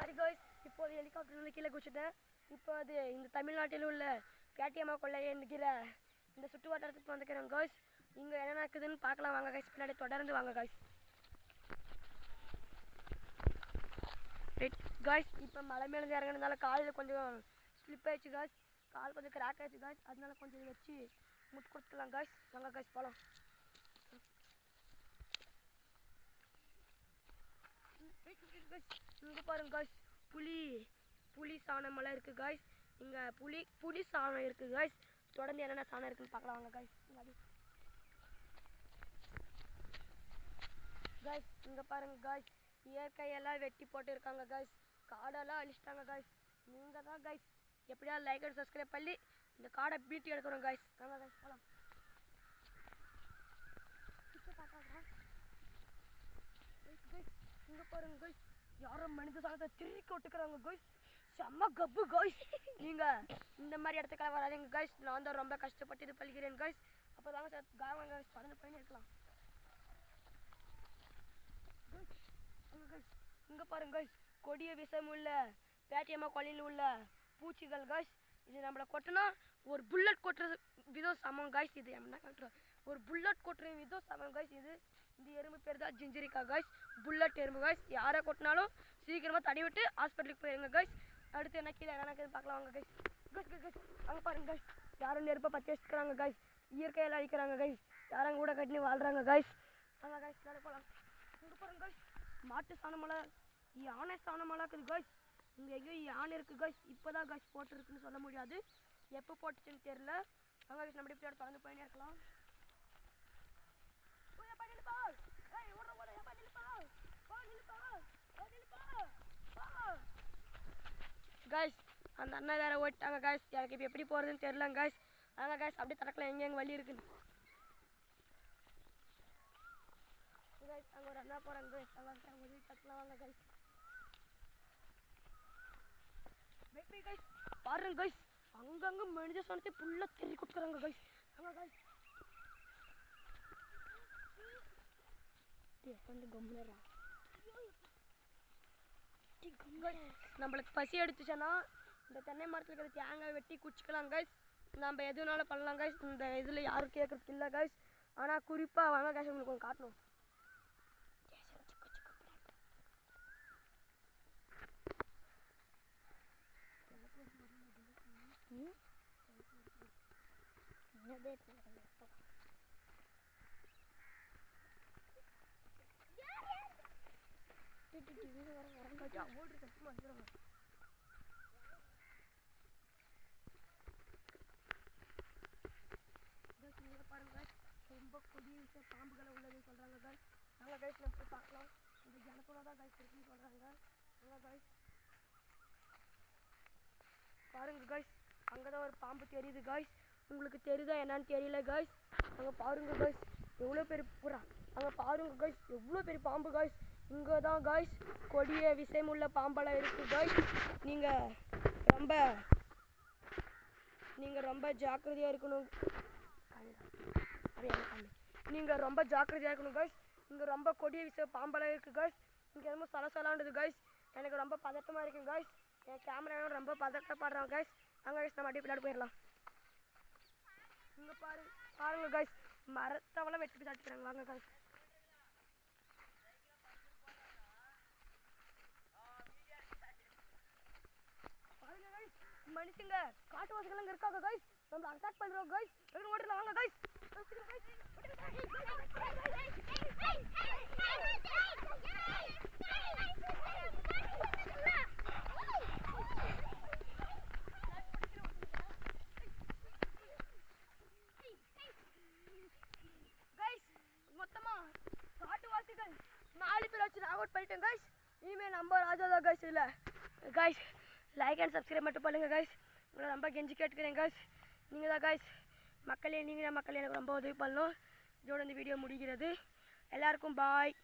அது guys, இப்போது ஹெலிகாப்டர்ல கீழே குதிச்சிட்டேன். இப்போ அது இந்த தமிழ்நாட்டில் உள்ள பேட்டியம்மா கொள்ளை என்கிற இந்த சுற்று வட்டாரத்துக்கு வந்துக்கிறேன் guys. இங்கே என்ன நடக்குதுன்னு பார்க்கலாம் வாங்க guys. பின்னாடி தொடர்ந்து வாங்க guys. guys, இப்போ மலை மேலே இறங்கினதால காலில் கொஞ்சம் ஸ்லிப் ஆயிடுச்சு guys. கால் கொஞ்சம் கிராக் ஆயிடுச்சு guys. அதனால கொஞ்சம் வச்சு முட்டு கொடுத்துக்கலாம் guys. வாங்க guys போகலாம். இங்கே பாருங்க guys, புலி சாணம் இருக்கு guys. இங்கே புலி சாணம் இருக்கு guys. தொடர்ந்து என்னென்ன சாணம் இருக்குன்னு பார்க்கலாம் வாங்க guys. guys, இங்கே பாருங்க guys, இயற்கையெல்லாம் வெட்டி போட்டு இருக்காங்க guys. காடெல்லாம் அழிச்சிட்டாங்க guys. நீங்கள் தான் guys எப்படியாவது லைக் அண்ட் சப்ஸ்கிரைப் பண்ணி இந்த காடை பீட்டி எடுக்கிறோம் guys. வாங்க guys போகலாம். இங்கே பாருங்க guys, யாரோ மனித சாணத்தை திருக்கி விட்டுக்கிறாங்க guys. செம்ம கப்பு guys. நீங்கள் இந்த மாதிரி இடத்துக்கெல்லாம் வராதீங்க guys. நான் தான் ரொம்ப கஷ்டப்பட்டு இது பழிக்கிறேன் guys. அப்போ தாங்க சார் காவங்க guys பறந்து போயின்னு இருக்கலாம். இங்கே பாருங்க guys, கொடிய விஷம் உள்ள பேட்டியம்மா கொள்ளையில் உள்ள பூச்சிகள் guys. இது நம்மளை கொட்டினா ஒரு புல்லட் கொட்டுறது விதம் சமம் guys. இது என்ன கட்டுறோம், ஒரு புல்லட் கொட்டுற விதம் சமம் guys. இந்த எறும்பு பேர் தான் ஜிஞ்சிரிக்கா guys. புல்லட் எறும்பு guys. யாரை கொட்டினாலும் சீக்கிரமாக தடி விட்டு ஹாஸ்பிட்டலுக்கு போயிருங்க guys. அடுத்து என்ன கீழே என்ன பார்க்கலாம் வாங்க guys. அங்கே பாருங்க guys, யாரும் நெருப்பை பற்றி வச்சுக்கிறாங்க guys. இயற்கையெல்லாம் அழிக்கிறாங்க guys. யாரும் கூட கட்டி வாழ்கிறாங்க guys. வாங்க guys மேலே போகலாம். இங்கே பாருங்க guys, மாட்டு சாணமெல்லாம் யானை சாணமெல்லாம் இருக்குது guys. இங்கே எங்கேயும் யானை இருக்குது guys. இப்போ தான் guys போட்டுருக்குன்னு சொல்ல முடியாது, எப்போ போட்டுச்சுன்னு தெரியல. வாங்க guys நம்ம இப்படி தொடர்ந்து போயினே இருக்கலாம். guys, அந்த அண்ணன் வேற ஓட்டாங்க guys. எனக்கு இப்போ எப்படி போகிறதுன்னு தெரியல guys. வாங்க guys அப்படியே தடக்கலாம் எங்கெங்க வழி இருக்குன்னு guys. அங்கே ஒரு அண்ணா போகிறாங்க guys. அங்கே உதவி தட்டலாம் வாங்க guys. guys பாருங்க guys, அங்கங்கே மனித சாணத்தை ஃபுல்லாக தெரி கொடுக்குறாங்க guys. வாங்க guys. நம்மளுக்கு பசி எடுத்துச்சுன்னா இந்த தென்னை மரத்தில் இருக்கிற தேங்காய் வெட்டி குடிச்சிக்கலாம் guys. நம்ம எதுனாலும் பண்ணலாம் guys. இந்த இதில் யாரும் கேட்குறது இல்லை guys. ஆனால் குறிப்பாக வாங்க guys உங்களுக்கு கொஞ்சம் காட்டணும். பாருங்க ரொம்ப கொடிய விஷயம் பாம்புகளை உள்ளதுன்னு சொல்றாங்க guys. நாங்கள் guys நம்ம போய் பார்க்கலாம். இந்த ஜனத்தோட தான் guys இருக்குன்னு சொல்றாங்க. நாங்கள் guys பாருங்க guys, அங்கதான் ஒரு பாம்பு தெரியுது guys. உங்களுக்கு தெரியுதா என்னன்னு தெரியல guys. அங்கே பாருங்க guys எவ்வளோ பெரிய பூரா. அங்கே பாருங்க guys எவ்வளோ பெரிய பாம்பு guys. இங்கே தான் guys கொடிய விஷமுள்ள பாம்பெல்லாம் இருக்குது guys. நீங்கள் ரொம்ப ஜாக்கிரதையாக இருக்கணும். நீங்கள் ரொம்ப ஜாக்கிரதையாக இருக்கணும் guys. இங்கே ரொம்ப கொடிய விஷயம் பாம்பெல்லாம் இருக்குது guys. இங்கே ரொம்ப சலசலாண்டுது guys. எனக்கு ரொம்ப பதட்டமாக இருக்குது guys. என் கேமரா ரொம்ப பதட்டப்படுறான் guys. அங்கே guys நம்ம அப்படியே பின்னாடி போயிடலாம். இங்கே பாருங்க guys, மரத்தவெல்லாம் வெட்டி தட்டுக்கிறாங்க. வாங்க guys. பாருங்க guys, மனுஷங்க காட்டுவாசிகள் அங்கே இருக்காங்க guys. நம்ம அட்டாக் பண்ணுறோம் guys. ஓடிடலாம் வாங்க guys. மொத்தமா காட்டுவாசிகள் 4 பேர் வச்சு நாக் அவுட் பண்ணிட்டேன் guys. இனிமேல் நம்ம ராஜா தான் guys. இல்லை guys லைக் அண்ட் சப்ஸ்கிரைப் மட்டும் பண்ணுங்க guys. உங்களை ரொம்ப கெஞ்சி கேட்டுக்கிறேன் guys. நீங்கள் தான் guys மக்களே, நீங்கள் தான் மக்களே எனக்கு ரொம்ப உதவி பண்ணணும். இதோட இந்த வீடியோ முடிகிறது. எல்லாருக்கும் பாய்.